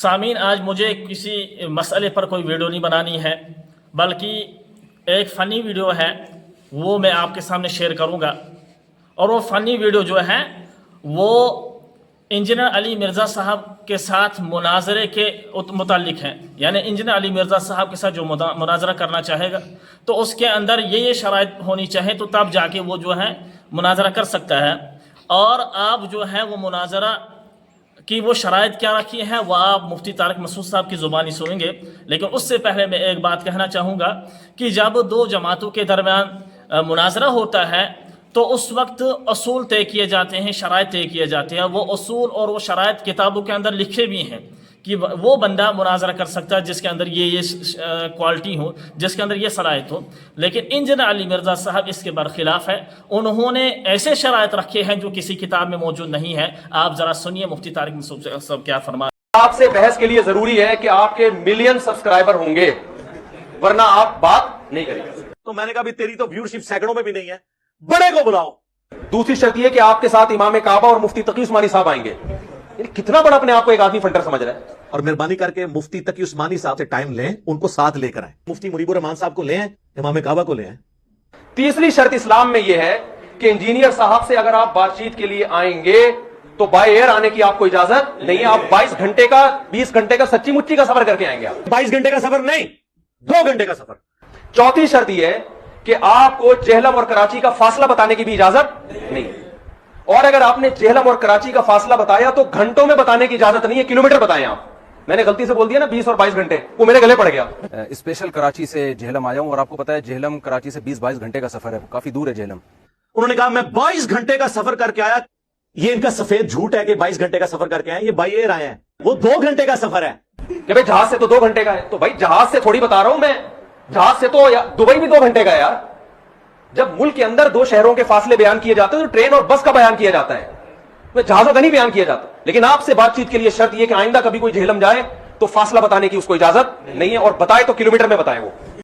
سامعین، آج مجھے کسی مسئلے پر کوئی ویڈیو نہیں بنانی ہے، بلکہ ایک فنی ویڈیو ہے، وہ میں آپ کے سامنے شیئر کروں گا۔ اور وہ فنی ویڈیو جو ہے وہ انجینئر علی مرزا صاحب کے ساتھ مناظرے کے متعلق ہے، یعنی انجینئر علی مرزا صاحب کے ساتھ جو مناظرہ کرنا چاہے گا تو اس کے اندر یہ شرائط ہونی چاہیے، تو تب جا کے وہ جو ہے مناظرہ کر سکتا ہے۔ اور آپ جو ہے وہ مناظرہ کی وہ شرائط کیا رکھی ہیں وہ آپ مفتی طارق مسعود صاحب کی زبانی سنیں گے، لیکن اس سے پہلے میں ایک بات کہنا چاہوں گا کہ جب دو جماعتوں کے درمیان مناظرہ ہوتا ہے تو اس وقت اصول طے کیے جاتے ہیں، شرائط طے کیے جاتے ہیں۔ وہ اصول اور وہ شرائط کتابوں کے اندر لکھے بھی ہیں کہ وہ بندہ مناظرہ کر سکتا ہے جس کے اندر یہ کوالٹی ہو، جس کے اندر یہ صلاحیت ہو۔ لیکن انجینئر علی مرزا صاحب اس کے برخلاف ہے، انہوں نے ایسے شرائط رکھے ہیں جو کسی کتاب میں موجود نہیں ہے۔ آپ ذرا سنیے مفتی طارق مسعود صاحب کیا فرماتے ہیں۔ آپ سے بحث کے لیے ضروری ہے کہ آپ کے ملین سبسکرائبر ہوں گے، ورنہ آپ بات نہیں کریں گے۔ تو میں نے کہا بھی تیری تو ویورشپ سینکڑوں میں بھی نہیں ہے، بڑے کو بلاؤ۔ دوسری شرط یہ کہ آپ کے ساتھ امام کعبہ اور مفتی تقی عثمانی صاحب آئیں گے۔ کتنا بڑا اپنے آپ کو ایک آدمی فنٹر سمجھ رہا ہے۔ اور مہربانی کر کے مفتی تقی عثمانی صاحب سے ٹائم لیں، ان کو ساتھ لے کر آئیں۔ مفتی مریب الرحمان صاحب کو لے آئیں، امام کعبہ کو لے آئیں۔ تیسری شرط اسلام میں یہ ہے کہ انجینئر صاحب سے اگر آپ بات چیت کے لیے آئیں گے تو بائی ایئر آنے کی آپ کو اجازت نہیں ہے۔ آپ 22 گھنٹے کا سچی مچی کا سفر کر کے آئیں گے۔ 22 گھنٹے کا سفر نہیں، 2 گھنٹے کا سفر۔ چوتھی شرط یہ ہے کہ آپ کو جہلم اور کراچی کا فاصلہ بتانے کی بھی اجازت نہیں، اور اگر آپ نے جہلم اور کراچی کا فاصلہ بتایا تو گھنٹوں میں بتانے کی اجازت نہیں ہے، کلومیٹر بتائیں آپ۔ میں نے غلطی سے بول دیا نا 20 اور 22 گھنٹے، وہ میرے گلے پڑ گیا۔ اسپیشل کراچی سے جہلم آیا ہوں، اور آپ کو پتا ہے جہلم کراچی سے 20-22 گھنٹے کا سفر ہے، کافی دور ہے جہلم۔ انہوں نے کہا میں 22 گھنٹے کا سفر کر کے آیا۔ یہ ان کا سفید جھوٹ ہے کہ 22 گھنٹے کا سفر کر کے آئے، یہ بائی ایئر آئے ہیں، وہ 2 گھنٹے کا سفر ہے۔ کہ بھائی جہاز سے تو 2 گھنٹے کا ہے، تو بھائی جہاز سے تھوڑی بتا رہا ہوں میں، جہاز سے تو دبئی بھی 2 گھنٹے کا ہے یار۔ جب ملک کے اندر 2 شہروں کے فاصلے بیان کیے جاتے ہیں تو ٹرین اور بس کا بیان کیا جاتا ہے، جہازوں کا نہیں بیان کیا جاتا۔ لیکن آپ سے بات چیت کے لیے شرط یہ کہ آئندہ کبھی کوئی جہلم جائے تو فاصلہ بتانے کی اس کو اجازت نہیں ہے، اور بتائے تو کلومیٹر میں بتائے وہ۔